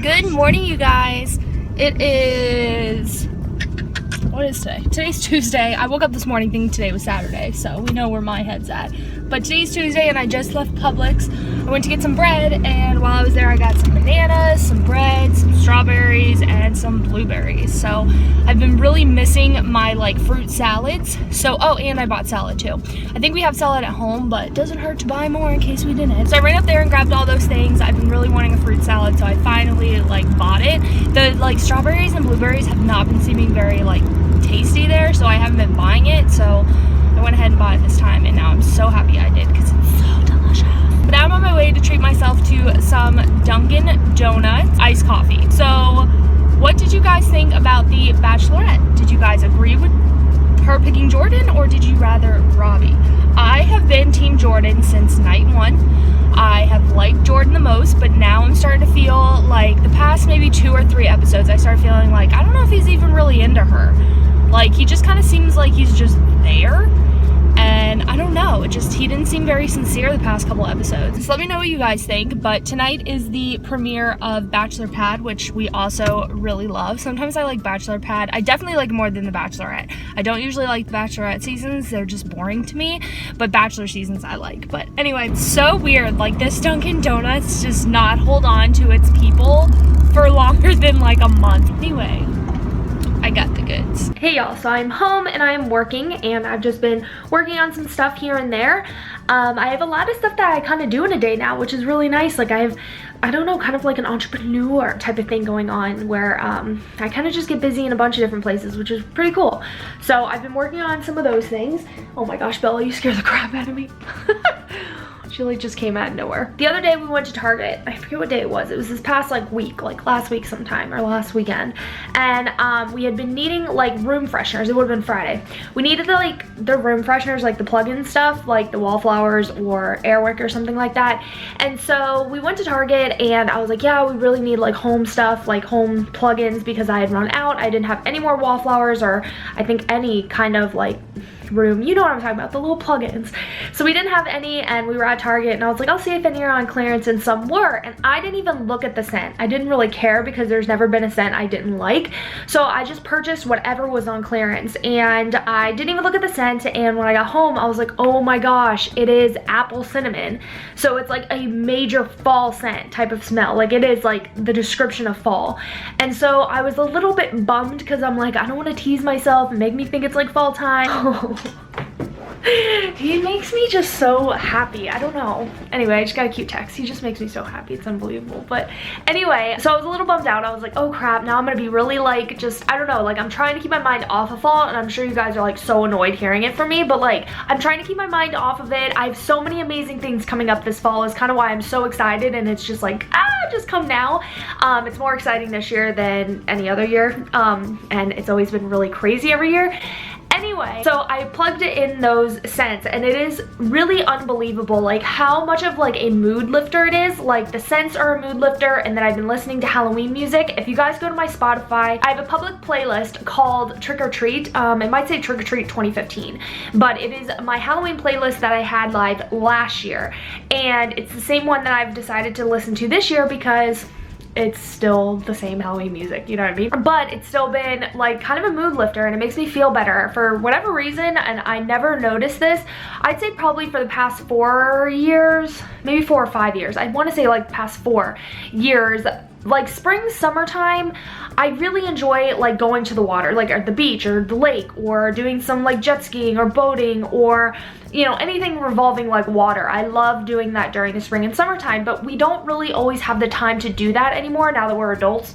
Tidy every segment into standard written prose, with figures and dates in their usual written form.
Good morning, you guys. It is, what is today? Today's Tuesday. I woke up this morning thinking today was Saturday, so we know where my head's at. But today's Tuesday and I just left Publix. I went to get some bread, and while I was there I got some bananas, some bread, some strawberries, and some blueberries. So I've been really missing my like fruit salads. So, oh, and I bought salad too. I think we have salad at home, but it doesn't hurt to buy more in case we didn't. So I ran up there and grabbed all those things. I've been really wanting a fruit salad, so I finally like bought it. The like strawberries and blueberries have not been seeming very like tasty there, so I haven't been buying it. So I went ahead and bought it this time, and now I'm so happy I did because it's so delicious. But now I'm on my way to treat myself to some Dunkin' Donuts iced coffee. So what did you guys think about the Bachelorette? Did you guys agree with her picking Jordan, or did you rather Robbie? I have been Team Jordan since night one. I have liked Jordan the most, but now I'm starting to feel like the past maybe 2 or 3 episodes, I started feeling like I don't know if he's even really into her. Like, he just kind of seems like he's just there, and I don't know, he didn't seem very sincere the past couple episodes. So let me know what you guys think. But tonight is the premiere of Bachelor Pad, which we also really love. Sometimes I like Bachelor Pad. I definitely like more than the Bachelorette. I don't usually like the Bachelorette seasons, they're just boring to me, but Bachelor seasons I like. But anyway, it's so weird, like this Dunkin' Donuts does not hold on to its people for longer than like a month. Anyway, I got the goods. Hey y'all, so I'm home and I'm working, and I've just been working on some stuff here and there. I have a lot of stuff that I kind of do in a day now, which is really nice. Like I don't know, kind of like an entrepreneur type of thing going on where I kind of just get busy in a bunch of different places, which is pretty cool. So I've been working on some of those things. Oh my gosh, Bella, you scare the crap out of me. She like just came out of nowhere. The other day we went to Target. I forget what day it was. It was this past like week, like last week sometime, or last weekend. And we had been needing like room fresheners. It would have been Friday. We needed the room fresheners, like the plug-in stuff, like the Wallflowers or Airwick or something like that. And so we went to Target, and I was like, yeah, we really need like home stuff, like home plug-ins, because I had run out. I didn't have any more Wallflowers, or I think any kind of like room, you know what I'm talking about, the little plugins. So we didn't have any, and we were at Target, and I was like, I'll see if any are on clearance, and some were. And I didn't even look at the scent. I didn't really care because there's never been a scent I didn't like. So I just purchased whatever was on clearance, and I didn't even look at the scent. And when I got home, I was like, oh my gosh, it is apple cinnamon. So it's like a major fall scent type of smell. Like it is like the description of fall. And so I was a little bit bummed because I'm like, I don't want to tease myself and make me think it's like fall time. He makes me just so happy. I don't know. Anyway, I just got a cute text. He just makes me so happy. It's unbelievable. But anyway, so I was a little bummed out. I was like, oh crap, now I'm gonna be really like, just, I don't know, like I'm trying to keep my mind off of fall, and I'm sure you guys are like so annoyed hearing it from me, but like I'm trying to keep my mind off of it. I have so many amazing things coming up this fall, is kind of why I'm so excited, and it's just like, just come now. It's more exciting this year than any other year, and it's always been really crazy every year. Anyway, so I plugged it in those scents, and it is really unbelievable like how much of like a mood lifter it is. Like the scents are a mood lifter, and then I've been listening to Halloween music. If you guys go to my Spotify, I have a public playlist called Trick or Treat. It might say Trick or Treat 2015, but it is my Halloween playlist that I had live last year, and it's the same one that I've decided to listen to this year because it's still the same Halloween music, you know what I mean? But it's still been like kind of a mood lifter, and it makes me feel better for whatever reason, and I never noticed this. I'd say probably for the past 4 years, maybe 4 or 5 years. I want to say like past 4 years. Like spring, summertime, I really enjoy like going to the water, like at the beach or the lake, or doing some like jet skiing or boating, or you know, anything revolving like water. I love doing that during the spring and summertime, but we don't really always have the time to do that anymore now that we're adults.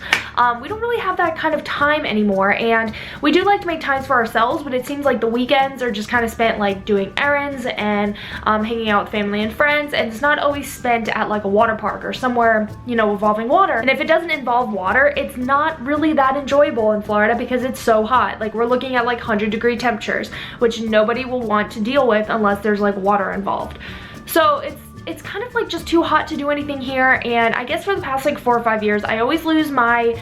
We don't really have that kind of time anymore, and we do like to make times for ourselves, but it seems like the weekends are just kind of spent like doing errands and hanging out with family and friends, and it's not always spent at like a water park or somewhere, you know, involving water. And if it doesn't involve water, it's not really that enjoyable in Florida because it's so hot. Like we're looking at like 100-degree temperatures, which nobody will want to deal with unless there's like water involved. So it's kind of like just too hot to do anything here. And I guess for the past like 4 or 5 years, I always lose my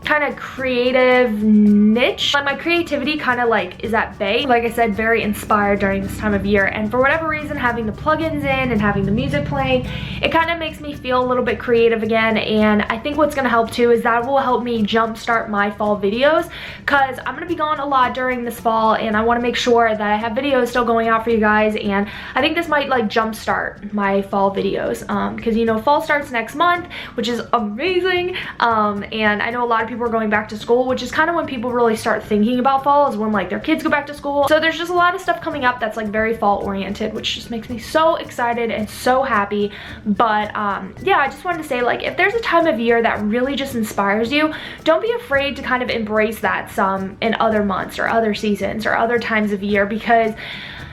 kind of creative niche. Like my creativity kind of like is at bay. Like I said, very inspired during this time of year, and for whatever reason, having the plugins in and having the music playing, it kind of makes me feel a little bit creative again. And I think what's going to help too is that will help me jumpstart my fall videos, because I'm going to be gone a lot during this fall and I want to make sure that I have videos still going out for you guys. And I think this might like jumpstart my fall videos, because you know, fall starts next month, which is amazing. And I know a lot of people are going back to school, which is kind of when people really start thinking about fall, is when like their kids go back to school. So there's just a lot of stuff coming up that's like very fall oriented, which just makes me so excited and so happy. But yeah, I just wanted to say, like, if there's a time of year that really just inspires you, don't be afraid to kind of embrace that some in other months or other seasons or other times of year, because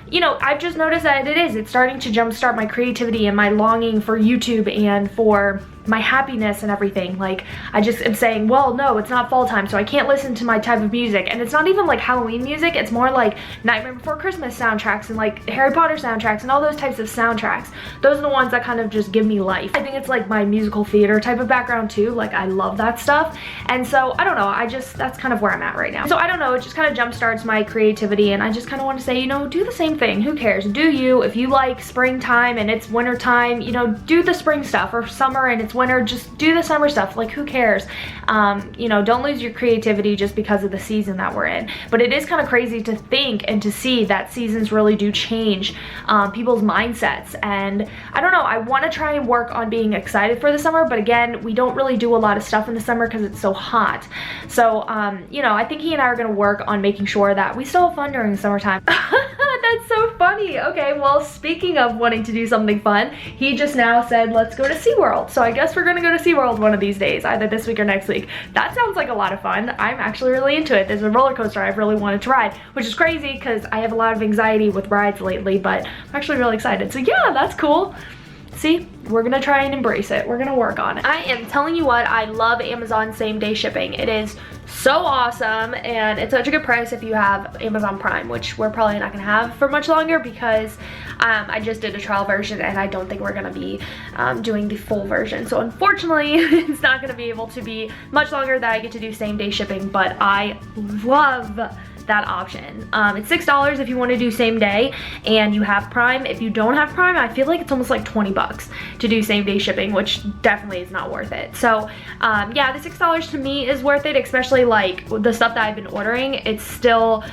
you know, I've just noticed that it's starting to jumpstart my creativity and my longing for YouTube and for my happiness and everything. Like, I just am saying, well, no, it's not fall time, so I can't listen to my type of music. And it's not even like Halloween music, it's more like Nightmare Before Christmas soundtracks and like Harry Potter soundtracks and all those types of soundtracks. Those are the ones that kind of just give me life. I think it's like my musical theater type of background too. Like, I love that stuff. And so I don't know, that's kind of where I'm at right now. So I don't know, it just kind of jumpstarts my creativity, and I just kind of want to say, you know, do the same thing. Who cares? Do you. If you like springtime and it's winter time, you know, do the spring stuff, or summer and it's winter, just do the summer stuff. Like, who cares? You know, don't lose your creativity just because of the season that we're in. But it is kind of crazy to think and to see that seasons really do change people's mindsets. And I don't know, I want to try and work on being excited for the summer, but again, we don't really do a lot of stuff in the summer because it's so hot. So you know, I think he and I are going to work on making sure that we still have fun during the summertime. That's so funny. Okay, well, speaking of wanting to do something fun, he just now said, let's go to SeaWorld. So I guess we're gonna go to SeaWorld one of these days, either this week or next week. That sounds like a lot of fun. I'm actually really into it. There's a roller coaster I've really wanted to ride, which is crazy because I have a lot of anxiety with rides lately, but I'm actually really excited. So yeah, that's cool. See, we're gonna try and embrace it. We're gonna work on it. I am telling you what, I love Amazon same-day shipping. It is so awesome, and it's such a good price if you have Amazon Prime, which we're probably not gonna have for much longer because I just did a trial version and I don't think we're gonna be doing the full version. So unfortunately, it's not gonna be able to be much longer that I get to do same-day shipping, but I love that option. It's $6 if you want to do same day and you have Prime. If you don't have Prime, I feel like it's almost like 20 bucks to do same day shipping, which definitely is not worth it. So yeah, the $6 to me is worth it, especially like the stuff that I've been ordering. It's still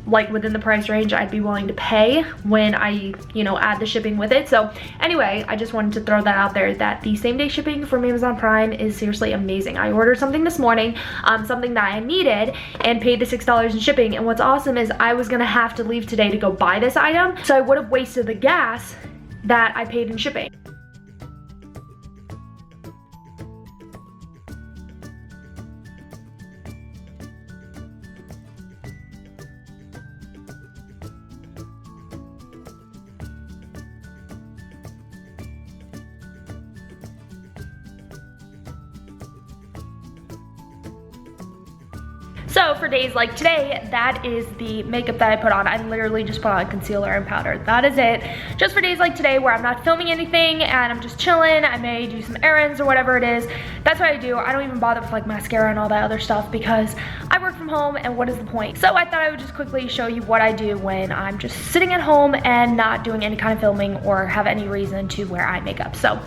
like within the price range I'd be willing to pay when I, you know, add the shipping with it. So anyway, I just wanted to throw that out there, that the same day shipping from Amazon Prime is seriously amazing. I ordered something this morning, something that I needed, and paid the $6 in shipping. And what's awesome is I was gonna have to leave today to go buy this item, so I would have wasted the gas that I paid in shipping. So for days like today, that is the makeup that I put on. I literally just put on concealer and powder. That is it. Just for days like today where I'm not filming anything and I'm just chilling, I may do some errands or whatever it is. That's what I do. I don't even bother with like mascara and all that other stuff because I work from home, and what is the point? So I thought I would just quickly show you what I do when I'm just sitting at home and not doing any kind of filming or have any reason to wear eye makeup. So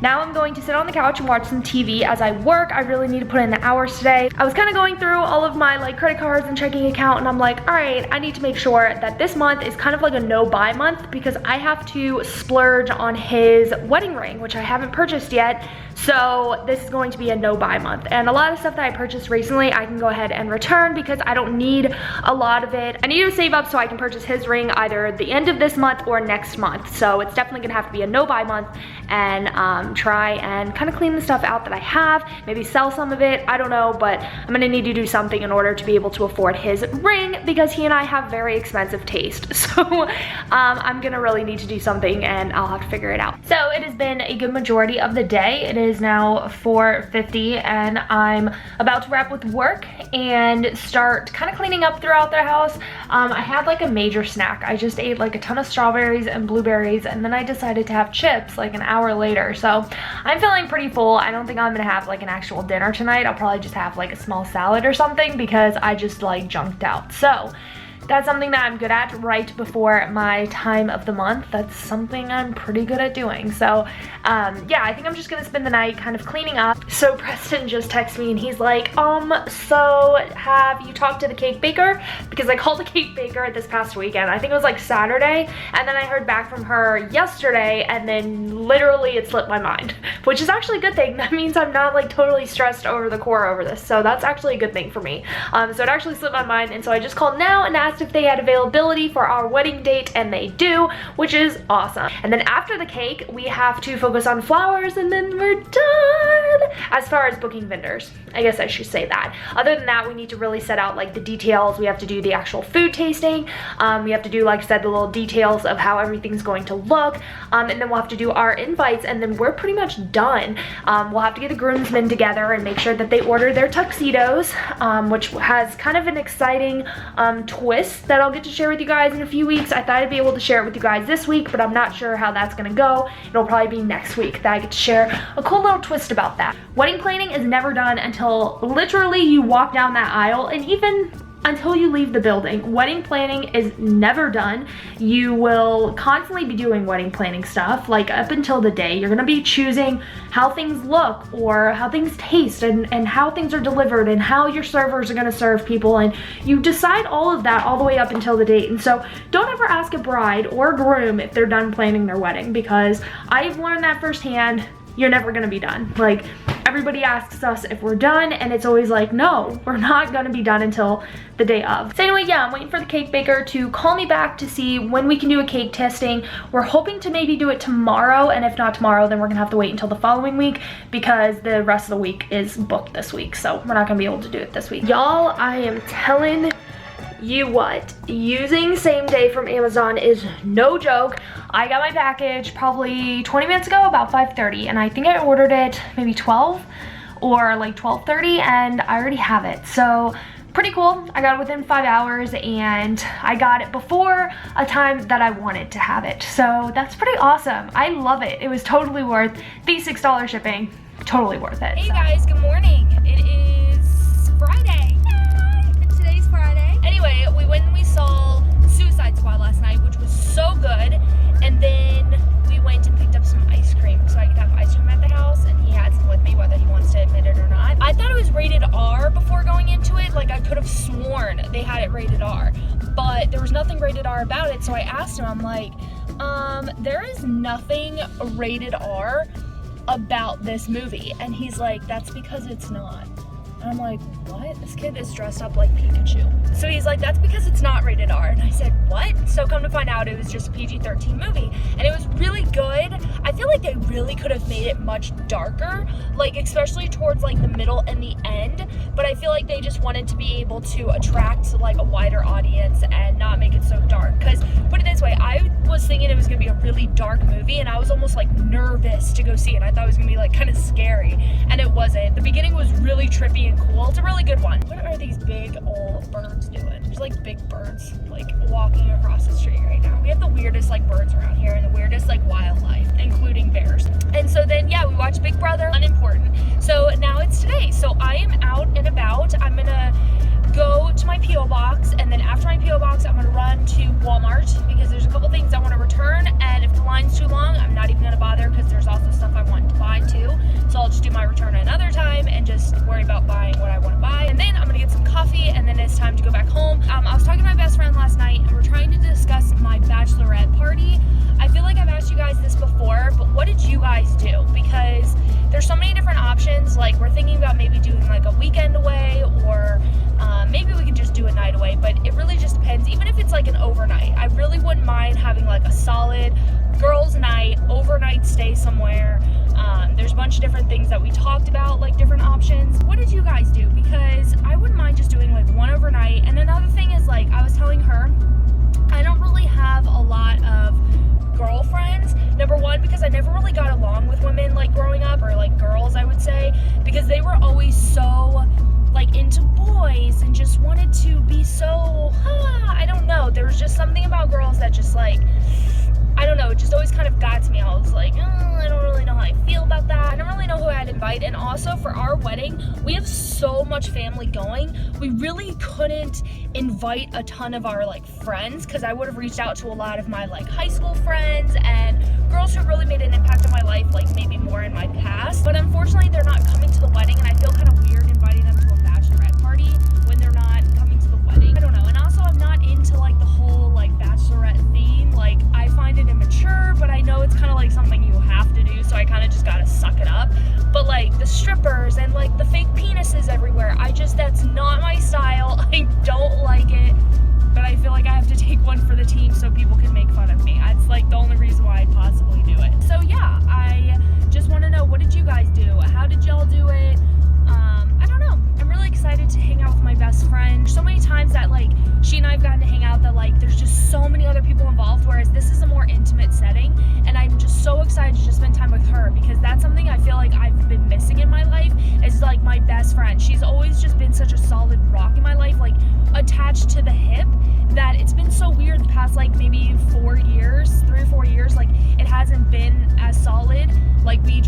now I'm going to sit on the couch and watch some TV as I work. I really need to put in the hours today. I was kind of going through all of my like credit cards and checking account, and I'm like, all right, I need to make sure that this month is kind of like a no-buy month because I have to splurge on his wedding ring, which I haven't purchased yet. So this is going to be a no-buy month. And a lot of stuff that I purchased recently, I can go ahead and return because I don't need a lot of it. I need to save up so I can purchase his ring either at the end of this month or next month. So it's definitely gonna have to be a no-buy month, and try and kind of clean the stuff out that I have, maybe sell some of it, I don't know, but I'm gonna need to do something in order to be able to afford his ring because he and I have very expensive taste. So I'm gonna really need to do something, and I'll have to figure it out. So it has been a good majority of the day. It is now 4:50 and I'm about to wrap with work and start kind of cleaning up throughout the house. I had like a major snack. I just ate like a ton of strawberries and blueberries, and then I decided to have chips like an hour later. So So I'm feeling pretty full. I don't think I'm gonna have like an actual dinner tonight. I'll probably just have like a small salad or something because I just like junked out. So that's something that I'm good at right before my time of the month. That's something I'm pretty good at doing. So yeah, I think I'm just gonna spend the night kind of cleaning up. So Preston just texted me and he's like, so have you talked to the cake baker? Because I called the cake baker this past weekend. I think it was like Saturday, and then I heard back from her yesterday, and then literally it slipped my mind, which is actually a good thing. That means I'm not like totally stressed over the core over this. So that's actually a good thing for me. So it actually slipped my mind, and so I just called now and asked if they had availability for our wedding date, and they do, which is awesome. And then after the cake, we have to focus on flowers, and then we're done as far as booking vendors. I guess I should say that. Other than that, we need to really set out like the details. We have to do the actual food tasting. We have to do, like I said, the little details of how everything's going to look. And then we'll have to do our invites, and then we're pretty much done. We'll have to get the groomsmen together and make sure that they order their tuxedos, which has kind of an exciting twist that I'll get to share with you guys in a few weeks. I thought I'd be able to share it with you guys this week, but I'm not sure how that's gonna go. It'll probably be next week that I get to share a cool little twist about that. Wedding planning is never done until literally you walk down that aisle, and even until you leave the building. Wedding planning is never done. You will constantly be doing wedding planning stuff, like up until the day. You're gonna be choosing how things look or how things taste, and how things are delivered, and how your servers are gonna serve people, and you decide all of that all the way up until the date. And so don't ever ask a bride or groom if they're done planning their wedding, because I've learned that firsthand. You're never gonna be done. Like, everybody asks us if we're done, and it's always like, no, we're not gonna be done until the day of. So anyway, yeah, I'm waiting for the cake baker to call me back to see when we can do a cake testing. We're hoping to maybe do it tomorrow, and if not tomorrow, then we're gonna have to wait until the following week because the rest of the week is booked this week. So we're not gonna be able to do it this week. Y'all, I am telling you what, using same day from Amazon is no joke. I got my package probably 20 minutes ago, about 5:30, and I think I ordered it maybe 12 or like 12:30, and I already have it. So pretty cool. I got it within 5 hours, and I got it before a time that I wanted to have it. So that's pretty awesome. I love it. It was totally worth the $6 shipping. Totally worth it. Hey guys, good morning. It is Friday. Today's Friday. Anyway, we went and we saw Suicide Squad last night, which was so good. And then we went and picked up some ice cream, so I could have ice cream at the house, and he had some with me, whether he wants to admit it or not. I thought it was rated R before going into it. Like, I could have sworn they had it rated R, but there was nothing rated R about it. So I asked him, I'm like, there is nothing rated R about this movie. And he's like, that's because it's not. And I'm like, what? This kid is dressed up like Pikachu. So he's like, that's because it's not rated R. And I said, what? So come to find out, it was just a PG-13 movie. And it was really good. I feel like they really could have made it much darker, like especially towards like the middle and the end. But I feel like they just wanted to be able to attract like a wider audience and not make it so dark. Because put it this way, I was thinking it was gonna be a really dark movie, and I was almost like nervous to go see it. I thought it was gonna be like kind of scary, and it wasn't. The beginning was really trippy and cool. It's a really good one. What are these big old birds doing? There's like big birds like walking across the street right now. We have the weirdest like birds around here, and the weirdest like wildlife, including bears. And so then yeah, we watched Big Brother, unimportant. So now it's today. So I am out and about. I'm gonna go to my P.O. box, and then after my P.O. box, I'm gonna run to Walmart because there's a couple things I want to return, and if the line's too long, I'm not even gonna bother because there's also stuff I want to buy too. So I'll just do my return another time and just worry about buying what I want to buy. And then I'm gonna get some coffee, and then it's time to go back home. I was talking to my best friend last night, and we're trying to discuss my bachelorette party. I feel like I've asked you guys this before, but what did you guys do? Because there's so many different options. Like, we're thinking about maybe doing like a weekend away, or maybe we could just do a night away, but it really just depends. Even if it's like an overnight, I really wouldn't mind having like a solid girls' night, overnight stay somewhere. There's a bunch of different things that we talked about, like different options. What did you guys do? Because I wouldn't mind just doing like one overnight. And another thing is, like, I was telling her, I don't really have a lot of girlfriends. Number one, because I never really got along with women like growing up, or like girls, I would say, because they were always so like into boys and just wanted to be so, I don't know. There was just something about girls that just like I don't know, it just always kind of got to me. I was like, I don't really know how I feel about that. I don't really know who I'd invite. And also for our wedding, we have so much family going. We really couldn't invite a ton of our like friends, because I would have reached out to a lot of my like high school friends and girls who really made an impact on my life, like maybe more in my past. But unfortunately, they're not coming to the wedding, and I feel kind of weird inviting them to a bachelorette party when they're not coming to the wedding. I don't know. And also, I'm not into like the whole like bachelorette theme. Like, I find it immature, but I know it's kind of like something you have to do, so I kind of just gotta suck it up. But like the strippers and like the fake penises everywhere, that's not my style. I don't like it, but I feel like I have to take one for the team so people can make fun of me. That's like the only reason why I'd possibly do it. So yeah, I just want to know, what did you guys do? How did y'all do it? I don't know. I'm really excited to hang out with my best friend. So many times that like she and I have gotten to hang out that like there's just so many other people involved, whereas this is a more intimate setting, and I'm just so excited to just spend time with her, because that's something I feel like I've been missing in my life, is like my best friend. She's always just been such a solid rock in my life, like attached to the hip, that it's been so weird the past like maybe 4 years, 3 or 4 years, like it hasn't been as solid. Like we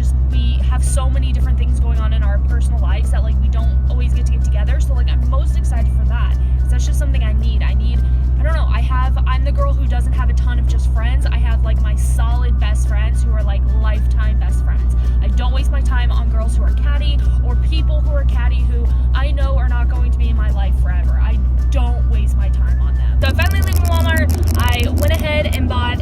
have so many different things going on in our personal lives that like we don't always get to get together. So like I'm most excited for that, because that's just something I need. I don't know, I'm the girl who doesn't have a ton of just friends. I have like my solid best friends who are like lifetime best friends. I don't waste my time on girls who are catty, or people who are catty who I know are not going to be in my life forever. I don't waste my time on them. So I finally leaving Walmart. I went ahead and bought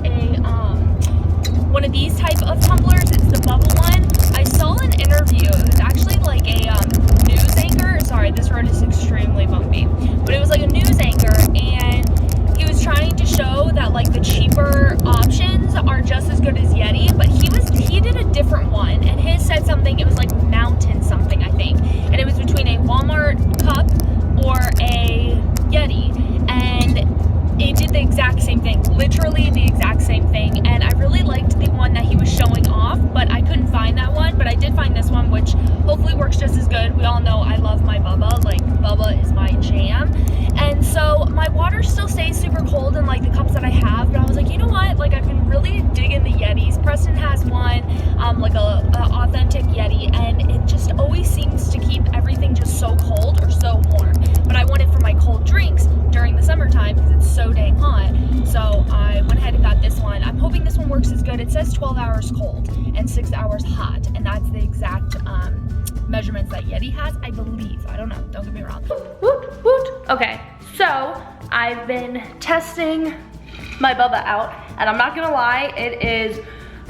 one of these type of tumblers. It's the bubble one. I saw an interview. It was actually like a news anchor. Sorry, this road is extremely bumpy. But it was like a news anchor, and he was trying to show that like the cheaper options are just as good as Yeti, but he did a different one, and his said something, it was like Mountain something, I think. And it was between a Walmart cup or a Yeti. And it did the exact same thing, literally the exact same thing. And I really liked the one that he was showing off, but I couldn't find that one. But I did find this one, which hopefully works just as good. We all know I love my Bubba, like Bubba is my jam. And so my water still stays super cold in like the cups that I have, but I was like, you know what, like I've been really digging the Yetis. Preston has one, like a authentic Yeti, and it just always seems to keep everything just so cold or so warm. But I want it for my cold drinks during the summertime because it's so dang hot. So I went ahead and got this one. I'm hoping this one works as good. It says 12 hours cold and 6 hours hot, and that's the exact measurements that Yeti has, I believe. I don't know, don't get me wrong. Woot, woot. Okay, so I've been testing my Bubba out, and I'm not gonna lie,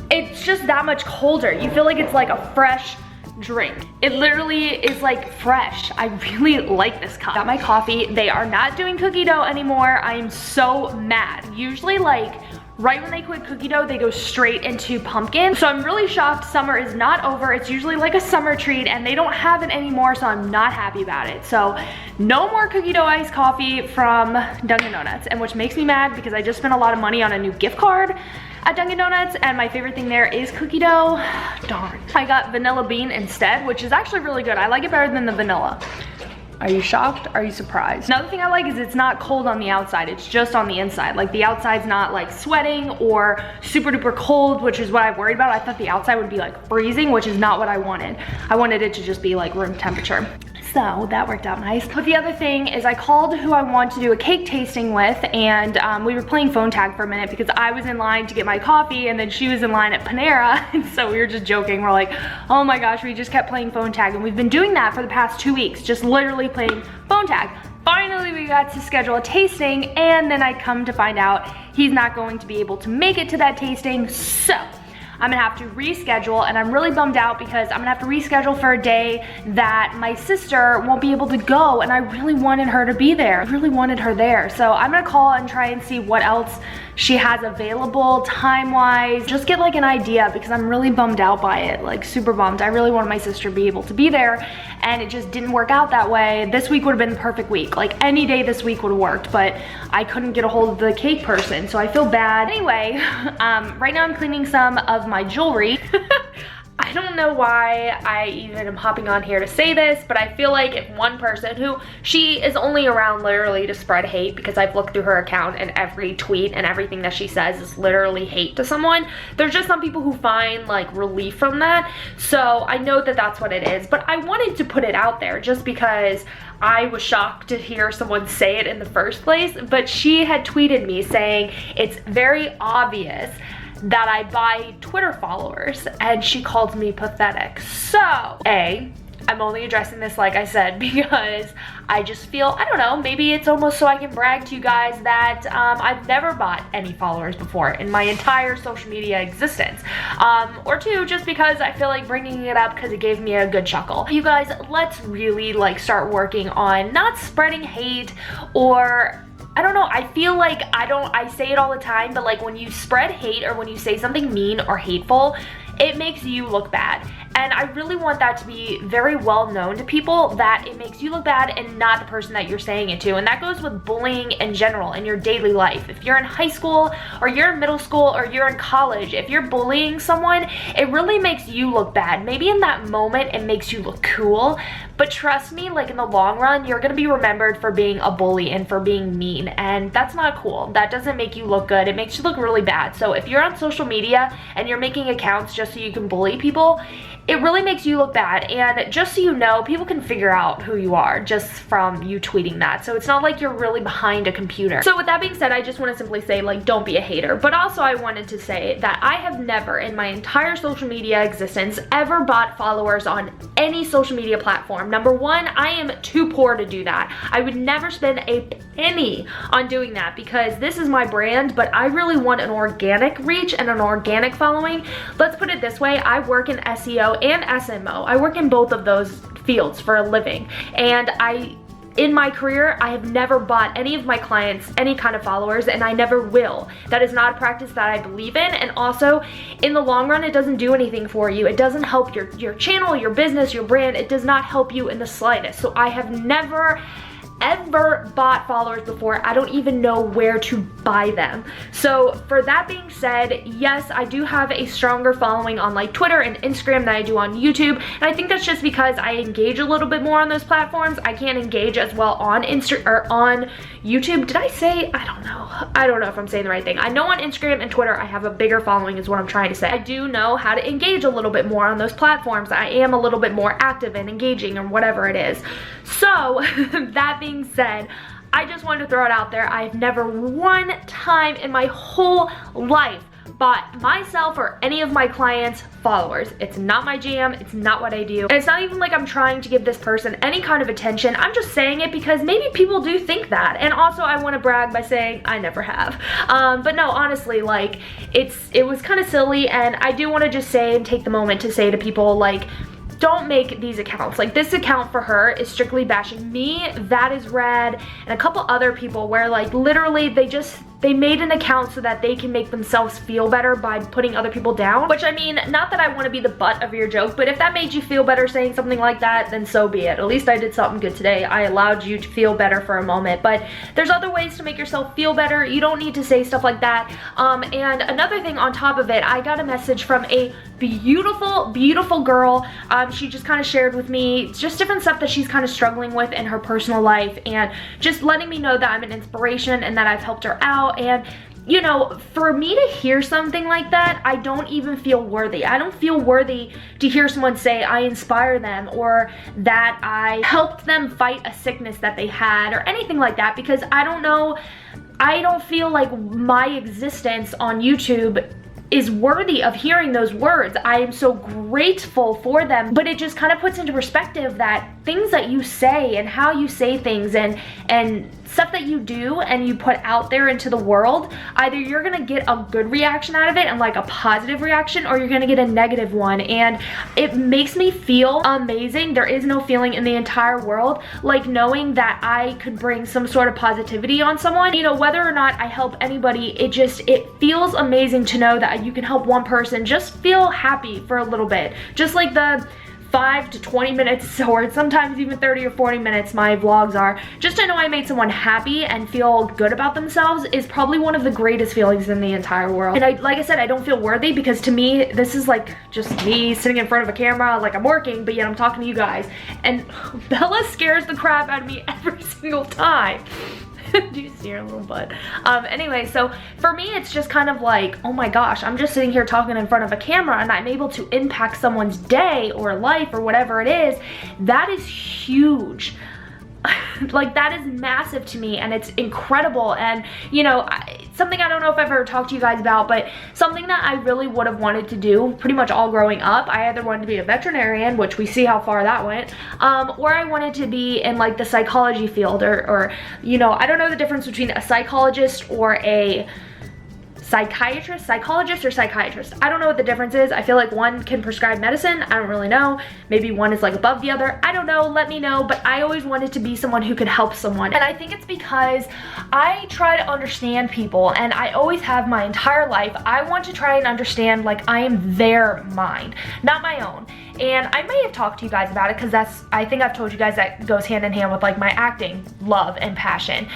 it's just that much colder. You feel like it's like a fresh drink. It literally is like fresh. I really like this cup. Got my coffee. They are not doing cookie dough anymore. I am so mad. Usually like right when they quit cookie dough, they go straight into pumpkin. So I'm really shocked summer is not over. It's usually like a summer treat, and they don't have it anymore, so I'm not happy about it. So no more cookie dough iced coffee from Dunkin' Donuts, and which makes me mad because I just spent a lot of money on a new gift card at Dunkin' Donuts, and my favorite thing there is cookie dough. Darn. I got vanilla bean instead, which is actually really good. I like it better than the vanilla. Are you shocked? Are you surprised? Another thing I like is it's not cold on the outside, it's just on the inside. Like the outside's not like sweating or super duper cold, which is what I worried about. I thought the outside would be like freezing, which is not what I wanted. I wanted it to just be like room temperature. So that worked out nice. But the other thing is I called who I want to do a cake tasting with, and we were playing phone tag for a minute because I was in line to get my coffee and then she was in line at Panera. And so we were just joking. We're like, oh my gosh, we just kept playing phone tag. And we've been doing that for the past 2 weeks, just literally playing phone tag. Finally, we got to schedule a tasting, and then I come to find out he's not going to be able to make it to that tasting. So I'm gonna have to reschedule, and I'm really bummed out because I'm gonna have to reschedule for a day that my sister won't be able to go, and I really wanted her to be there. I really wanted her there. So I'm gonna call and try and see what else she has available time-wise. Just get like an idea because I'm really bummed out by it, like super bummed. I really wanted my sister to be able to be there, and it just didn't work out that way. This week would have been the perfect week. Like any day this week would have worked, but I couldn't get a hold of the cake person, so I feel bad. Anyway, right now I'm cleaning some of my jewelry. I don't know why I even am hopping on here to say this, but I feel like if one person who, she is only around literally to spread hate, because I've looked through her account and every tweet and everything that she says is literally hate to someone. There's just some people who find like relief from that. So I know that that's what it is, but I wanted to put it out there just because I was shocked to hear someone say it in the first place. But she had tweeted me saying it's very obvious that I buy Twitter followers, and she called me pathetic. So, I'm only addressing this, like I said, because I just feel, I don't know, maybe it's almost so I can brag to you guys that I've never bought any followers before in my entire social media existence. Or two, just because I feel like bringing it up because it gave me a good chuckle. You guys, let's really like start working on not spreading hate, or I don't know, I feel like I say it all the time, but like when you spread hate or when you say something mean or hateful, it makes you look bad. And I really want that to be very well known to people, that it makes you look bad and not the person that you're saying it to. And that goes with bullying in general in your daily life. If you're in high school or you're in middle school or you're in college, if you're bullying someone, it really makes you look bad. Maybe in that moment it makes you look cool, but trust me, like in the long run, you're gonna be remembered for being a bully and for being mean, and that's not cool. That doesn't make you look good. It makes you look really bad. So if you're on social media and you're making accounts just so you can bully people, it really makes you look bad. And just so you know, people can figure out who you are just from you tweeting that. So it's not like you're really behind a computer. So with that being said, I just want to simply say, like, don't be a hater. But also I wanted to say that I have never in my entire social media existence ever bought followers on any social media platform. Number one, I am too poor to do that. I would never spend a penny on doing that because this is my brand, but I really want an organic reach and an organic following. Let's put it this way, I work in SEO and SMO. I work in both of those fields for a living, and in my career, I have never bought any of my clients any kind of followers, and I never will. That is not a practice that I believe in, and also in the long run, it doesn't do anything for you. It doesn't help your channel, your business, your brand. It does not help you in the slightest. So I have never ever bought followers before. I don't even know where to buy them. So for that being said, yes, I do have a stronger following on like Twitter and Instagram than I do on YouTube, and I think that's just because I engage a little bit more on those platforms. I can't engage as well on on YouTube. Did I say? I don't know. I don't know if I'm saying the right thing. I know on Instagram and Twitter I have a bigger following is what I'm trying to say. I do know how to engage a little bit more on those platforms. I am a little bit more active and engaging or whatever it is. So that being said, I just wanted to throw it out there. I've never one time in my whole life bought myself or any of my clients followers. It's not my jam. It's not what I do. And it's not even like I'm trying to give this person any kind of attention. I'm just saying it because maybe people do think that. And also I want to brag by saying I never have. But no, honestly, like it was kind of silly, and I do want to just say and take the moment to say to people, like, don't make these accounts. Like this account for her is strictly bashing me, That Is Red, and a couple other people where like literally they made an account so that they can make themselves feel better by putting other people down. Which, I mean, not that I want to be the butt of your joke, but if that made you feel better saying something like that, then so be it. At least I did something good today. I allowed you to feel better for a moment. But there's other ways to make yourself feel better. You don't need to say stuff like that. And another thing on top of it, I got a message from a beautiful girl. She just kind of shared with me just different stuff that she's kind of struggling with in her personal life, and just letting me know that I'm an inspiration and that I've helped her out. And you know, for me to hear something like that, I don't even feel worthy. I don't feel worthy to hear someone say I inspire them or that I helped them fight a sickness that they had or anything like that, because I don't know, I don't feel like my existence on YouTube is worthy of hearing those words. I am so grateful for them, but it just kind of puts into perspective that things that you say and how you say things and stuff that you do and you put out there into the world, either you're gonna get a good reaction out of it and like a positive reaction, or you're gonna get a negative one. And it makes me feel amazing. There is no feeling in the entire world like knowing that I could bring some sort of positivity on someone. You know, whether or not I help anybody, it feels amazing to know that you can help one person just feel happy for a little bit. Just like the 5 to 20 minutes, or sometimes even 30 or 40 minutes my vlogs are, just to know I made someone happy and feel good about themselves is probably one of the greatest feelings in the entire world. And like I said, I don't feel worthy, because to me, this is like just me sitting in front of a camera, like I'm working, but yet I'm talking to you guys. And Bella scares the crap out of me every single time. Do you see her little butt? Anyway, so for me, it's just kind of like, oh my gosh, I'm just sitting here talking in front of a camera and I'm able to impact someone's day or life or whatever it is. That is huge. Like, that is massive to me, and it's incredible. And you know, something I don't know if I've ever talked to you guys about, but something that I really would have wanted to do pretty much all growing up, I either wanted to be a veterinarian, which we see how far that went, or I wanted to be in like the psychology field, or you know, I don't know the difference between a psychologist or a psychologist or psychiatrist. I don't know what the difference is. I feel like one can prescribe medicine. I don't really know. Maybe one is like above the other. I don't know. Let me know. But I always wanted to be someone who could help someone. And I think it's because I try to understand people, and I always have my entire life. I want to try and understand, like, I am their mind, not my own. And I may have talked to you guys about it, because I think I've told you guys that goes hand in hand with like my acting love and passion.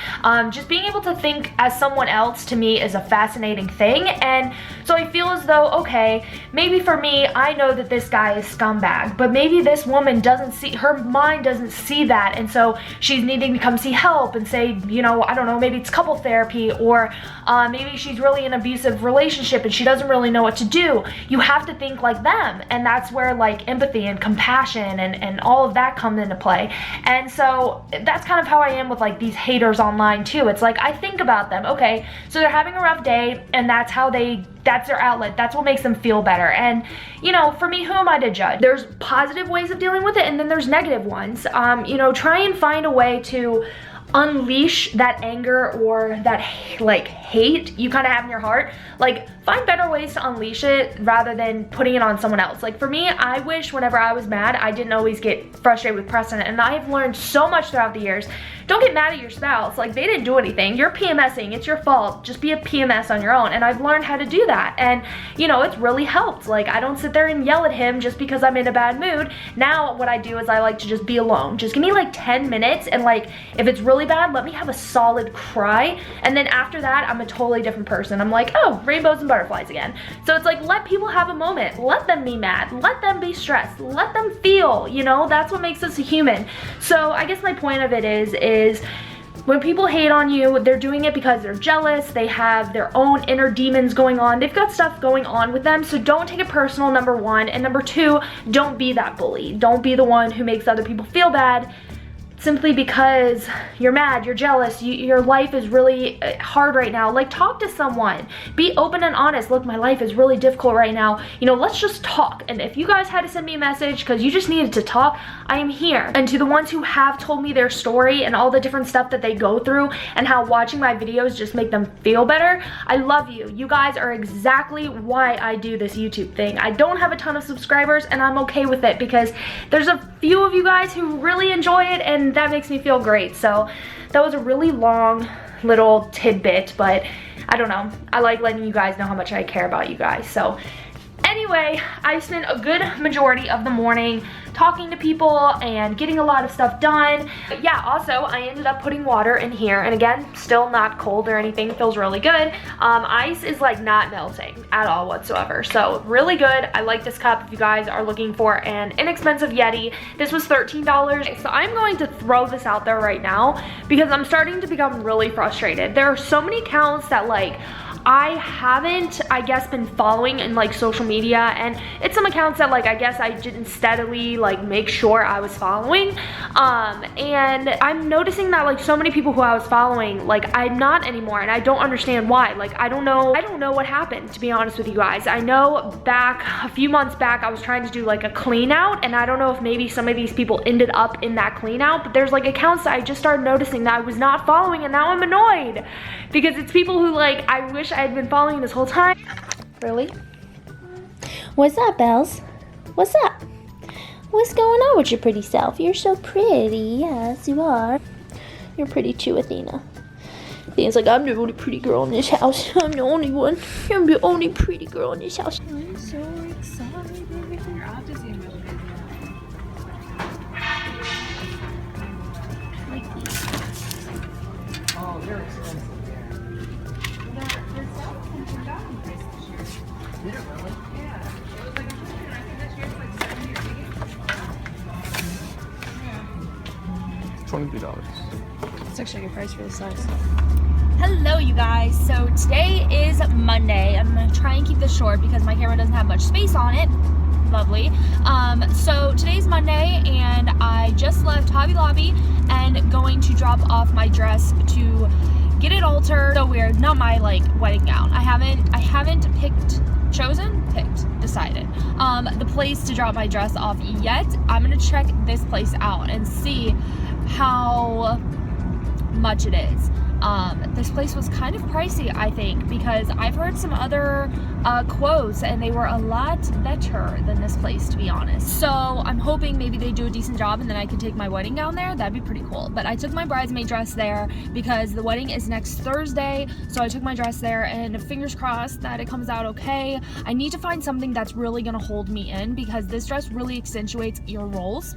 Just being able to think as someone else, to me, is a fascinating thing. And so I feel as though, okay, maybe for me, I know that this guy is scumbag, but maybe this woman doesn't see, her mind doesn't see that, and so she's needing to come see help and say, you know, I don't know, maybe it's couple therapy, or maybe she's really in an abusive relationship and she doesn't really know what to do. You have to think like them, and that's where like empathy and compassion and all of that come into play. And so that's kind of how I am with like these haters online too. It's like, I think about them, okay, so they're having a rough day, and that's their outlet. That's what makes them feel better. And you know, for me, who am I to judge? There's positive ways of dealing with it, and then there's negative ones. You know, try and find a way to unleash that anger or that like hate you kind of have in your heart. Like, find better ways to unleash it rather than putting it on someone else. Like for me, I wish whenever I was mad, I didn't always get frustrated with Preston, and I've learned so much throughout the years. Don't get mad at your spouse. Like, they didn't do anything. You're PMSing. It's your fault. Just be a PMS on your own. And I've learned how to do that. And, you know, it's really helped. Like, I don't sit there and yell at him just because I'm in a bad mood. Now, what I do is I like to just be alone. Just give me like 10 minutes. And like, if it's really bad, let me have a solid cry. And then after that, I'm a totally different person. I'm like, oh, rainbows and butterflies again. So it's like, let people have a moment. Let them be mad. Let them be stressed. Let them feel, you know, that's what makes us a human. So I guess my point of it is when people hate on you, they're doing it because they're jealous, they have their own inner demons going on, they've got stuff going on with them. So don't take it personal, number one. And number two, don't be that bully. Don't be the one who makes other people feel bad simply because you're mad, you're jealous, your life is really hard right now. Like, talk to someone. Be open and honest. Look, my life is really difficult right now. You know, let's just talk. And if you guys had to send me a message because you just needed to talk, I am here. And to the ones who have told me their story and all the different stuff that they go through and how watching my videos just make them feel better, I love you. You guys are exactly why I do this YouTube thing. I don't have a ton of subscribers, and I'm okay with it because there's a few of you guys who really enjoy it, and that makes me feel great. So that was a really long little tidbit, but I don't know, I like letting you guys know how much I care about you guys. So anyway, I spent a good majority of the morning talking to people and getting a lot of stuff done. But yeah, also I ended up putting water in here, and again, still not cold or anything, feels really good. Ice is like not melting at all whatsoever, so really good. I like this cup if you guys are looking for an inexpensive Yeti. This was $13, so I'm going to throw this out there right now because I'm starting to become really frustrated. There are so many accounts that like I haven't, I guess, been following in like social media, and it's some accounts that like I guess I didn't steadily like make sure I was following, and I'm noticing that like so many people who I was following, like I'm not anymore, and I don't understand why. Like I don't know what happened, to be honest with you guys. I know back a few months back I was trying to do like a clean out, and I don't know if maybe some of these people ended up in that clean out, but there's like accounts that I just started noticing that I was not following, and now I'm annoyed because it's people who like I wish I had been following this whole time. Really? What's up, Bells? What's up? What's going on with your pretty self? You're so pretty. Yes, you are. You're pretty too, Athena. Athena's like, I'm the only pretty girl in this house. I'm the only one. I'm the only pretty girl in this house. I'm so excited. You're off to see him. $23. It's actually a good price for this size. Hello you guys, so today is Monday. I'm gonna try and keep this short because my camera doesn't have much space on it. Lovely. So today's Monday and I just left Hobby Lobby and going to drop off my dress to get it altered. So weird, not my like wedding gown. I haven't decided the place to drop my dress off yet. I'm gonna check this place out and see how much it is. This place was kind of pricey, I think, because I've heard some other quotes and they were a lot better than this place, to be honest. So I'm hoping maybe they do a decent job and then I can take my wedding gown there. That'd be pretty cool. But I took my bridesmaid dress there because the wedding is next Thursday. So I took my dress there and fingers crossed that it comes out okay. I need to find something that's really gonna hold me in because this dress really accentuates ear rolls.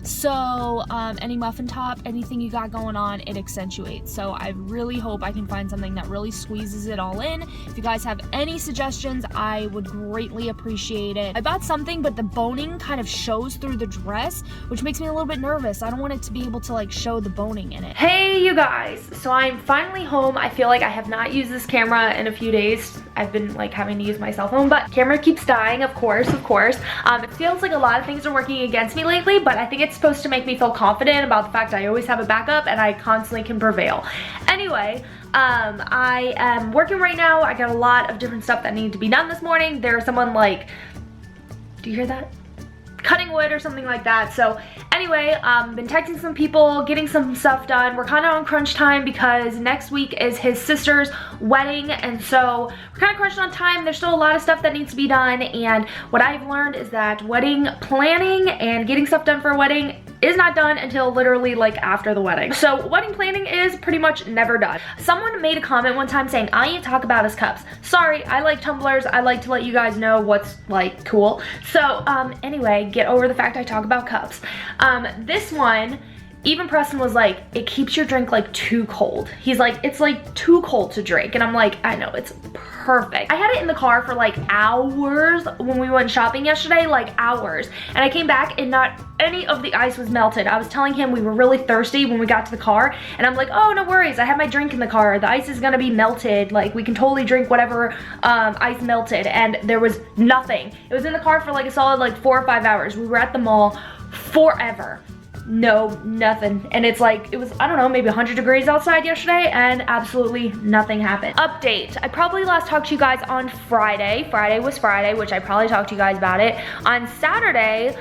So any muffin top, anything you got going on, it accentuates. So I really hope I can find something that really squeezes it all in. If you guys have any suggestions, I would greatly appreciate it. I bought something, but the boning kind of shows through the dress, which makes me a little bit nervous. I don't want it to be able to like show the boning in it. Hey you guys, so I'm finally home. I feel like I have not used this camera in a few days. I've been like having to use my cell phone, but camera keeps dying, of course. It feels like a lot of things are working against me lately, but I think it's supposed to make me feel confident about the fact I always have a backup and I constantly can prevail. Anyway, I am working right now. I got a lot of different stuff that needed to be done this morning. There's someone like, do you hear that? Cutting wood or something like that. So anyway, been texting some people, getting some stuff done. We're kind of on crunch time because next week is his sister's wedding, and so we're kind of crunched on time. There's still a lot of stuff that needs to be done, and what I've learned is that wedding planning and getting stuff done for a wedding is not done until literally like after the wedding. So wedding planning is pretty much never done. Someone made a comment one time saying all you talk about is cups. Sorry, I like tumblers. I like to let you guys know what's like cool. So anyway, get over the fact I talk about cups. This one, even Preston was like, it keeps your drink like too cold. He's like, it's like too cold to drink. And I'm like, I know, it's perfect. I had it in the car for like hours when we went shopping yesterday, like hours. And I came back and not any of the ice was melted. I was telling him we were really thirsty when we got to the car. And I'm like, oh, no worries. I have my drink in the car. The ice is gonna be melted. Like we can totally drink whatever ice melted. And there was nothing. It was in the car for like a solid like 4 or 5 hours. We were at the mall forever. No, nothing. And it's like, it was, I don't know, maybe 100 degrees outside yesterday and absolutely nothing happened. Update, I probably last talked to you guys on Friday. Friday was Friday, which I probably talked to you guys about it. On Saturday,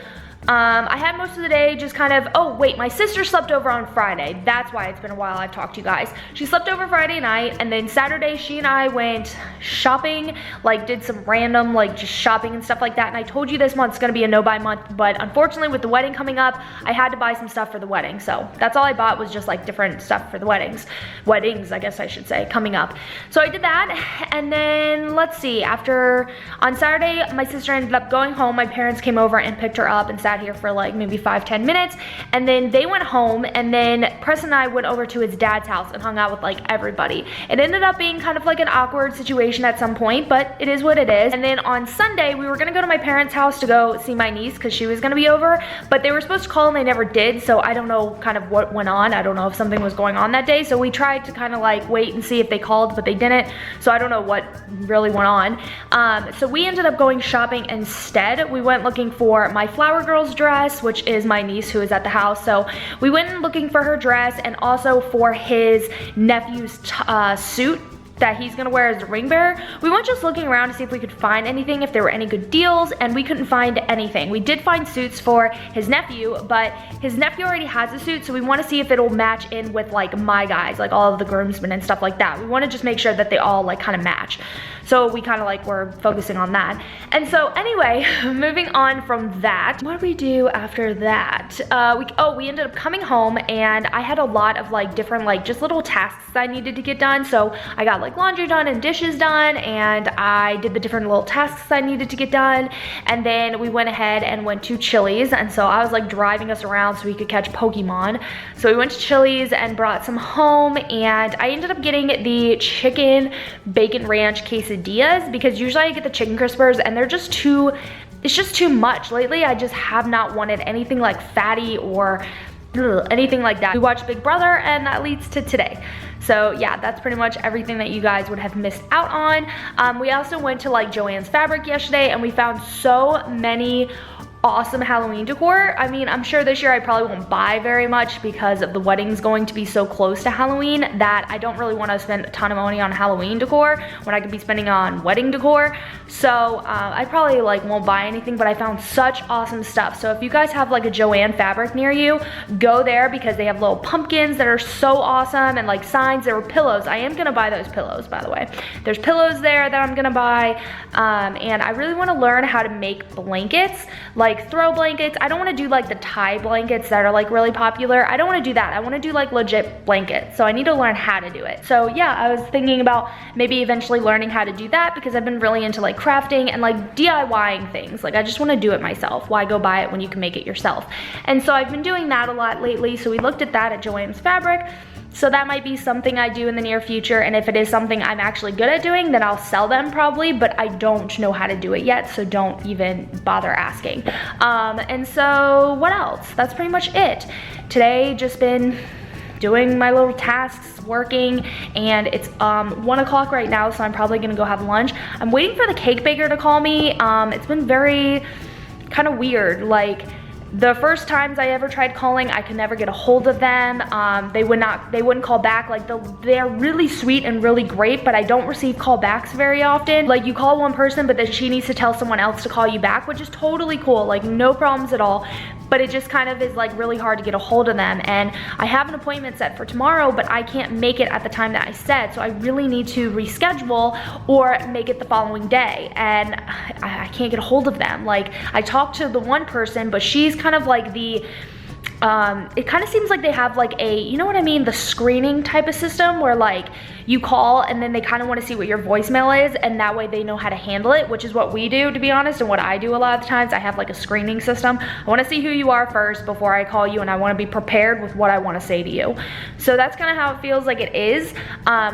I had most of the day just kind of, oh wait, my sister slept over on Friday. That's why it's been a while I've talked to you guys. She slept over Friday night, and then Saturday she and I went shopping, like did some random like just shopping and stuff like that. And I told you this month's gonna be a no buy month, but unfortunately with the wedding coming up, I had to buy some stuff for the wedding. So that's all I bought was just like different stuff for the weddings, I guess I should say, coming up. So I did that, and then let's see, on Saturday, my sister ended up going home. My parents came over and picked her up and sat here for like maybe 5-10 minutes, and then they went home, and then Preston and I went over to his dad's house and hung out with like everybody. It ended up being kind of like an awkward situation at some point, but it is what it is. And then on Sunday we were gonna go to my parents' house to go see my niece because she was gonna be over, but they were supposed to call and they never did. So I don't know kind of what went on. I don't know if something was going on that day, so we tried to kind of like wait and see if they called, but they didn't. So I don't know what really went on. So we ended up going shopping instead. We went looking for my Flower Girls dress, which is my niece who is at the house. So we went looking for her dress and also for his nephew's suit that he's gonna wear as a ring bearer. We went just looking around to see if we could find anything, if there were any good deals, and we couldn't find anything. We did find suits for his nephew, but his nephew already has a suit, so we wanna see if it'll match in with like my guys, like all of the groomsmen and stuff like that. We wanna just make sure that they all like kind of match. So we kind of like were focusing on that. And so anyway, moving on from that, what did we do after that? We ended up coming home, and I had a lot of like different like just little tasks I needed to get done. So I got like laundry done and dishes done, and I did the different little tasks I needed to get done. And then we went ahead and went to Chili's, and so I was like driving us around so we could catch Pokemon. So we went to Chili's and brought some home, and I ended up getting the chicken bacon ranch quesadillas because usually I get the chicken crispers and they're just too, it's just too much. Lately I just have not wanted anything like fatty or anything like that. We watched Big Brother, and that leads to today. So yeah, that's pretty much everything that you guys would have missed out on. We also went to like Joann's Fabric yesterday, and we found so many awesome Halloween decor. I mean, I'm sure this year I probably won't buy very much because of the weddings going to be so close to Halloween that I don't really want to spend a ton of money on Halloween decor when I could be spending on wedding decor. So I probably like won't buy anything, but I found such awesome stuff. So if you guys have like a Joann Fabric near you, go there because they have little pumpkins that are so awesome, and like signs. There were pillows. I am gonna buy those pillows, by the way. There's pillows there that I'm gonna buy, and I really want to learn how to make blankets, like throw blankets. I don't want to do like the tie blankets that are like really popular. I don't want to do that. I want to do like legit blankets. So I need to learn how to do it. So yeah, I was thinking about maybe eventually learning how to do that because I've been really into like crafting and like DIYing things. Like I just want to do it myself. Why go buy it when you can make it yourself? And so I've been doing that a lot lately. So we looked at that at Joann's Fabric. So that might be something I do in the near future, and if it is something I'm actually good at doing, then I'll sell them probably, but I don't know how to do it yet, so don't even bother asking. And so what else? That's pretty much it. Today, just been doing my little tasks, working, and it's 1 o'clock right now, so I'm probably gonna go have lunch. I'm waiting for the cake baker to call me. It's been very kind of weird, like, the first times I ever tried calling, I could never get a hold of them. They wouldn't call back. Like they're really sweet and really great, but I don't receive callbacks very often. Like you call one person, but then she needs to tell someone else to call you back, which is totally cool. Like no problems at all. But it just kind of is like really hard to get a hold of them. And I have an appointment set for tomorrow, but I can't make it at the time that I said. So I really need to reschedule or make it the following day. And I can't get a hold of them. Like I talked to the one person, but she's kind of like the, it kind of seems like they have like a, you know what I mean? The screening type of system where like you call and then they kind of want to see what your voicemail is, and that way they know how to handle it, which is what we do, to be honest, and what I do a lot of the times. I have like a screening system. I want to see who you are first before I call you, and I want to be prepared with what I want to say to you. So that's kind of how it feels like it is,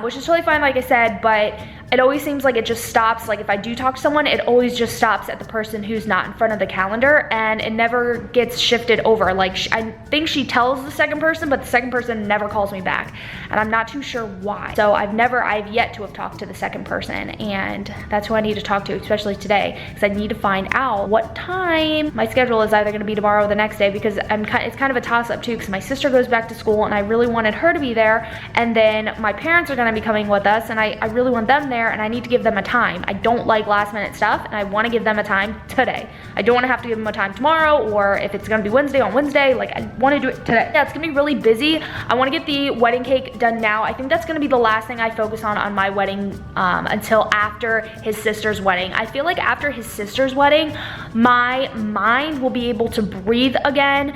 which is totally fine, like I said, but it always seems like it just stops. Like if I do talk to someone, it always just stops at the person who's not in front of the calendar, and it never gets shifted over. Like I think she tells the second person, but the second person never calls me back, and I'm not too sure why. So I've yet to have talked to the second person, and that's who I need to talk to, especially today, because I need to find out what time. My schedule is either gonna be tomorrow or the next day, because it's kind of a toss up too, because my sister goes back to school and I really wanted her to be there, and then my parents are gonna be coming with us, and I really want them there, and I need to give them a time. I don't like last minute stuff, and I want to give them a time today. I don't want to have to give them a time tomorrow, or if it's gonna be Wednesday, on Wednesday. Like I want to do it today. Yeah, it's gonna be really busy. I want to get the wedding cake done now. I think that's gonna be the last thing I focus on my wedding until after his sister's wedding. I feel like after his sister's wedding, my mind will be able to breathe again.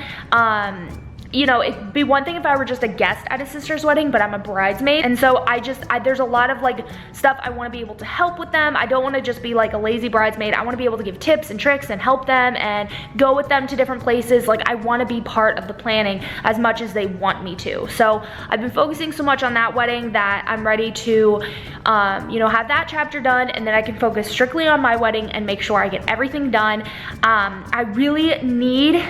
You know, it'd be one thing if I were just a guest at his sister's wedding, but I'm a bridesmaid. And so there's a lot of like stuff I want to be able to help with them. I don't want to just be like a lazy bridesmaid. I want to be able to give tips and tricks and help them and go with them to different places. Like I want to be part of the planning as much as they want me to. So I've been focusing so much on that wedding that I'm ready to, you know, have that chapter done, and then I can focus strictly on my wedding and make sure I get everything done. I really need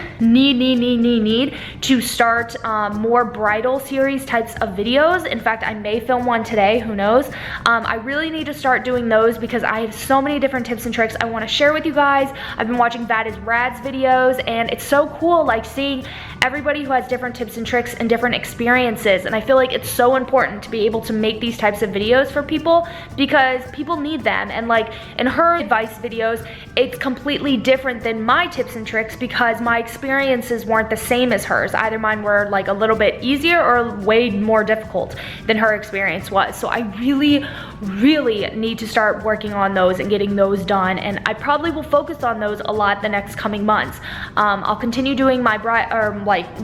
to start more bridal series types of videos. In fact, I may film one today, who knows. I really need to start doing those because I have so many different tips and tricks I want to share with you guys. I've been watching That Is Rad's videos, and it's so cool like seeing everybody who has different tips and tricks and different experiences, and I feel like it's so important to be able to make these types of videos for people because people need them. And like in her advice videos, it's completely different than my tips and tricks because my experiences weren't the same as hers. Either mine were like a little bit easier or way more difficult than her experience was. So I really need to start working on those and getting those done, and I probably will focus on those a lot the next coming months. I'll continue doing my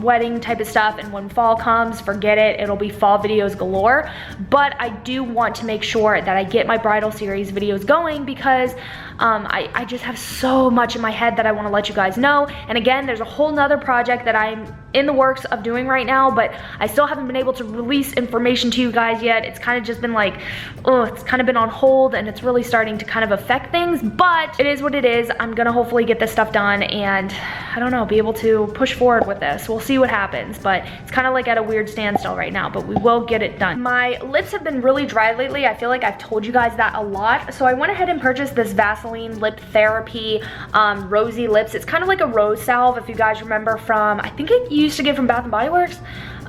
wedding type of stuff, and when fall comes, forget it, it'll be fall videos galore. But I do want to make sure that I get my bridal series videos going because I just have so much in my head that I want to let you guys know. And again, there's a whole nother project that I'm in the works of doing right now, but I still haven't been able to release information to you guys yet. It's kind of just been like, oh, it's kind of been on hold, and it's really starting to kind of affect things, but it is what it is. I'm gonna hopefully get this stuff done and, I don't know, be able to push forward with this. We'll see what happens, but it's kind of like at a weird standstill right now, but we will get it done. My lips have been really dry lately. I feel like I've told you guys that a lot, so I went ahead and purchased this Vaseline Lip Therapy Rosy Lips. It's kind of like a rose salve, if you guys remember from, I think it used to get from Bath & Body Works.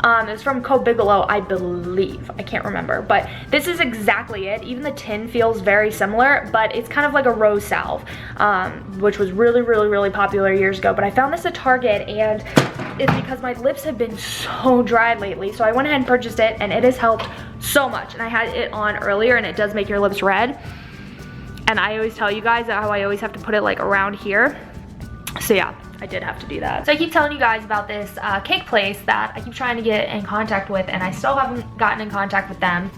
It was from Bigelow, I believe. I can't remember, but this is exactly it. Even the tin feels very similar, but it's kind of like a rose salve, which was really popular years ago. But I found this at Target, and it's because my lips have been so dry lately. So I went ahead and purchased it, and it has helped so much. And I had it on earlier, and it does make your lips red. And I always tell you guys how I always have to put it like around here. So yeah, I did have to do that. So I keep telling you guys about this cake place that I keep trying to get in contact with, and I still haven't gotten in contact with them.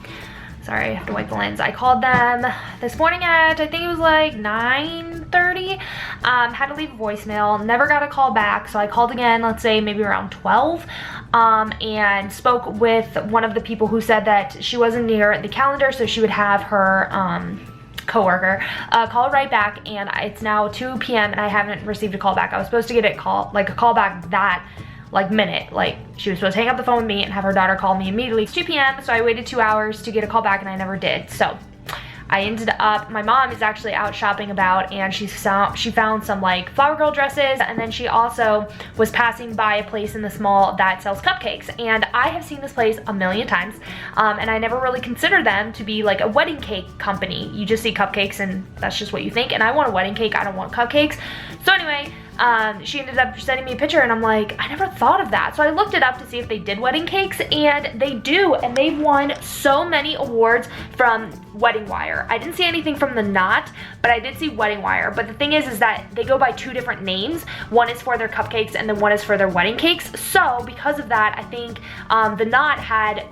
Sorry, I have to wipe the lens. I called them this morning at, I think it was like 9:30. Had to leave a voicemail, never got a call back. So I called again, let's say maybe around 12, and spoke with one of the people who said that she wasn't near the calendar, so she would have her coworker call right back, and it's now 2 p.m. and I haven't received a call back. I was supposed to get a call back that like minute. Like, she was supposed to hang up the phone with me and have her daughter call me immediately. It's 2 p.m. so I waited 2 hours to get a call back, and I never did. So I ended up, my mom is actually out shopping about, and she found some like Flower Girl dresses, and then she also was passing by a place in the mall that sells cupcakes, and I have seen this place a million times, and I never really considered them to be like a wedding cake company. You just see cupcakes and that's just what you think, and I want a wedding cake, I don't want cupcakes. So anyway, she ended up sending me a picture, and I'm like, I never thought of that. So I looked it up to see if they did wedding cakes, and they do, and they've won so many awards from Wedding Wire. I didn't see anything from The Knot, but I did see Wedding Wire. But the thing is that they go by 2 different names. One is for their cupcakes, and then one is for their wedding cakes. So because of that, I think The Knot had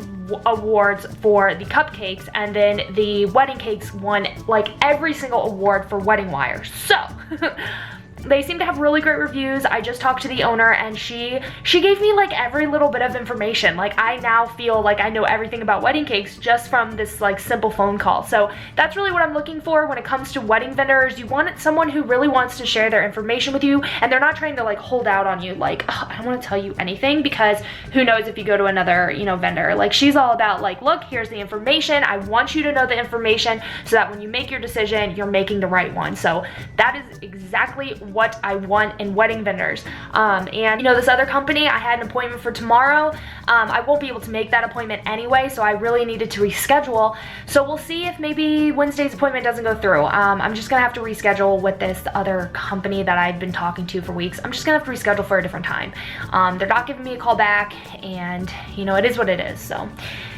awards for the cupcakes, and then the wedding cakes won like every single award for Wedding Wire. So they seem to have really great reviews. I just talked to the owner, and she gave me like every little bit of information. Like, I now feel like I know everything about wedding cakes just from this like simple phone call. So that's really what I'm looking for when it comes to wedding vendors. You want someone who really wants to share their information with you, and they're not trying to like hold out on you like, oh, I don't want to tell you anything, because who knows if you go to another, you know, vendor. Like, she's all about like, look, here's the information. I want you to know the information so that when you make your decision, you're making the right one. So that is exactly what I want in wedding vendors. And you know, this other company, I had an appointment for tomorrow. I won't be able to make that appointment anyway, so I really needed to reschedule. So we'll see if maybe Wednesday's appointment doesn't go through. I'm just gonna have to reschedule with this other company that I've been talking to for weeks. I'm just gonna have to reschedule for a different time. They're not giving me a call back, and you know, it is what it is. So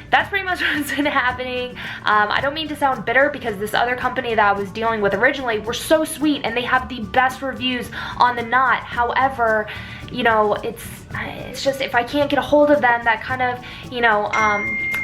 that's pretty much what's been happening. I don't mean to sound bitter, because this other company that I was dealing with originally were so sweet, and they have the best reviews on The Knot. However, you know, it's just, if I can't get a hold of them, that kind of, you know,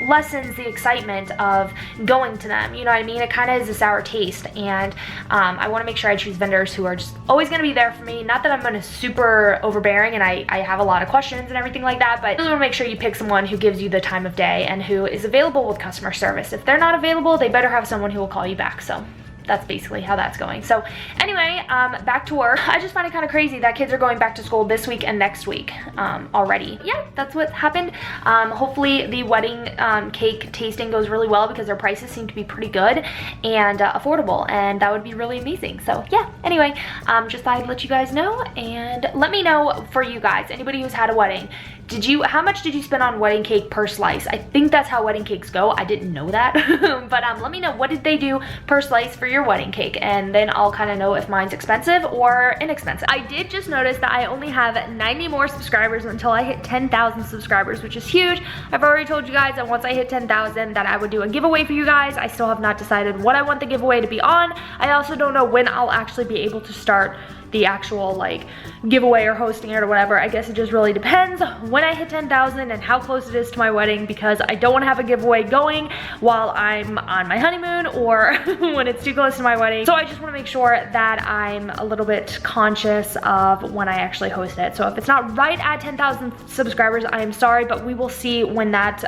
lessens the excitement of going to them. You know what I mean? It kind of is a sour taste, and I want to make sure I choose vendors who are just always going to be there for me. Not that I'm going to super overbearing and I have a lot of questions and everything like that, but you want to make sure you pick someone who gives you the time of day and who is available with customer service. If they're not available, they better have someone who will call you back. So that's basically how that's going. So anyway, back to work. I just find it kind of crazy that kids are going back to school this week and next week already. Yeah, that's what happened. Hopefully the wedding cake tasting goes really well, because their prices seem to be pretty good and affordable, and that would be really amazing. So yeah, anyway, just thought I'd let you guys know, and let me know for you guys, anybody who's had a wedding, how much did you spend on wedding cake per slice? I think that's how wedding cakes go. I didn't know that. But let me know, what did they do per slice for your wedding cake? And then I'll kind of know if mine's expensive or inexpensive. I did just notice that I only have 90 more subscribers until I hit 10,000 subscribers, which is huge. I've already told you guys that once I hit 10,000 that I would do a giveaway for you guys. I still have not decided what I want the giveaway to be on. I also don't know when I'll actually be able to start the actual like giveaway or hosting it or whatever. I guess it just really depends when I hit 10,000 and how close it is to my wedding, because I don't want to have a giveaway going while I'm on my honeymoon or when it's too close to my wedding. So I just want to make sure that I'm a little bit conscious of when I actually host it. So if it's not right at 10,000 subscribers, I am sorry, but we will see when that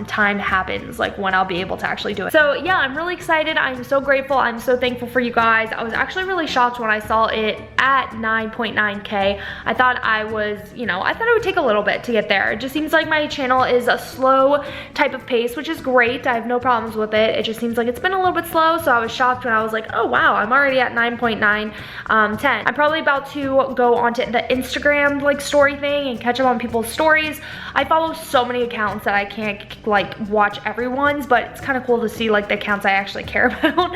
time happens, like when I'll be able to actually do it. So yeah, I'm really excited. I'm so grateful. I'm so thankful for you guys. I was actually really shocked when I saw it at 9.9K. I thought I was, you know, I thought it would take a little bit to get there. It just seems like my channel is a slow type of pace, which is great. I have no problems with it. It just seems like it's been a little bit slow. So I was shocked when I was like, oh wow, I'm already at 9.9, 10. I'm probably about to go onto the Instagram like story thing and catch up on people's stories. I follow so many accounts that I can't like watch everyone's, but it's kind of cool to see like the accounts I actually care about.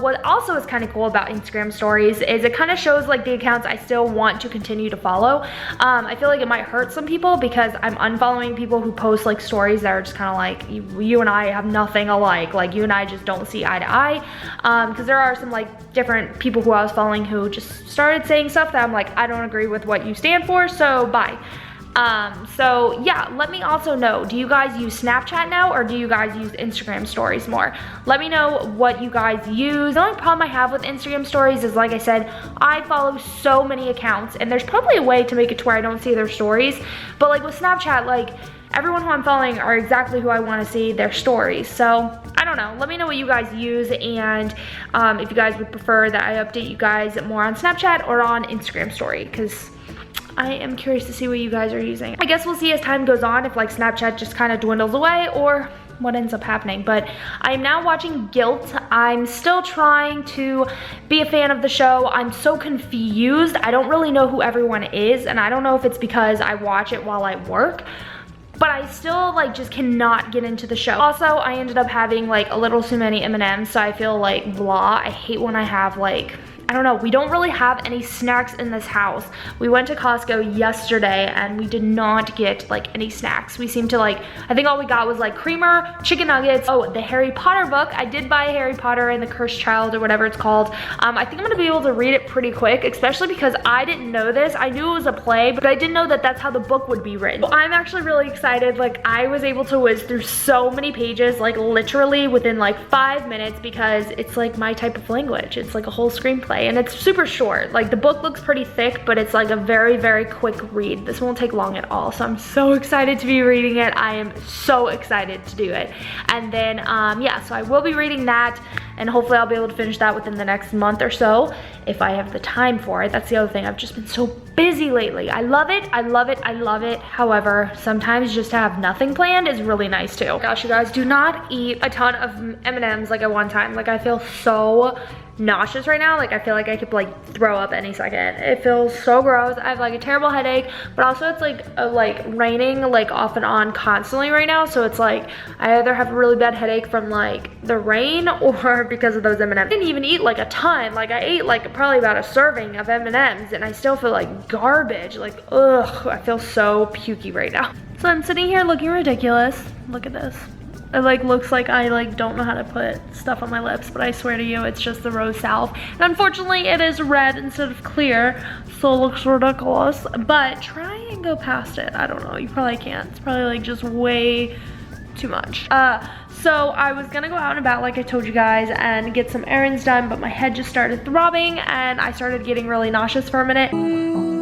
What also is kind of cool about Instagram stories is it kind of shows like the accounts I still want to continue to follow. I feel like it might hurt some people because I'm unfollowing people who post like stories that are just kind of like, you and I have nothing alike. Like you and I just don't see eye to eye. Because there are some like different people who I was following who just started saying stuff that I'm like, I don't agree with what you stand for, so bye. So yeah, let me also know, do you guys use Snapchat now or do you guys use Instagram stories more? Let me know what you guys use. The only problem I have with Instagram stories is, like I said, I follow so many accounts and there's probably a way to make it to where I don't see their stories. But like with Snapchat, like everyone who I'm following are exactly who I want to see their stories. So I don't know, let me know what you guys use, and if you guys would prefer that I update you guys more on Snapchat or on Instagram story, because I am curious to see what you guys are using. I guess we'll see as time goes on if like Snapchat just kind of dwindles away or what ends up happening. But I am now watching Guilt. I'm still trying to be a fan of the show. I'm so confused. I don't really know who everyone is, and I don't know if it's because I watch it while I work, but I still like just cannot get into the show. Also, I ended up having like a little too many M&Ms, so I feel like blah. I hate when I have like, I don't know, we don't really have any snacks in this house. We went to Costco yesterday and we did not get like any snacks. We seemed to like, I think all we got was like creamer, chicken nuggets. Oh, the Harry Potter book. I did buy Harry Potter and the Cursed Child or whatever it's called. I think I'm gonna be able to read it pretty quick, especially because I didn't know this. I knew it was a play, but I didn't know that that's how the book would be written. So I'm actually really excited. Like I was able to whiz through so many pages, like literally within like 5 minutes, because it's like my type of language. It's like a whole screenplay. And it's super short. Like the book looks pretty thick, but it's like a very, very quick read. This won't take long at all. So I'm so excited to be reading it. I am so excited to do it. And then, yeah, so I will be reading that, and hopefully I'll be able to finish that within the next month or so if I have the time for it. That's the other thing. I've just been so busy lately. I love it. I love it. I love it. However, sometimes just to have nothing planned is really nice too. Gosh, you guys, do not eat a ton of M&Ms like at one time. Like I feel so nauseous right now. Like I feel like I could like throw up any second. It feels so gross. I have like a terrible headache, but also it's like raining like off and on constantly right now. So it's like I either have a really bad headache from like the rain or because of those M&Ms. I didn't even eat like a ton. Like I ate like probably about a serving of M&Ms and I still feel like garbage. Like ugh, I feel so pukey right now. So I'm sitting here looking ridiculous. Look at this. It like looks like I like don't know how to put stuff on my lips, but I swear to you it's just the Rose Salve. And unfortunately it is red instead of clear, so it looks ridiculous. But try and go past it. I don't know, you probably can't. It's probably like just way too much. So I was gonna go out and about like I told you guys and get some errands done, but my head just started throbbing and I started getting really nauseous for a minute.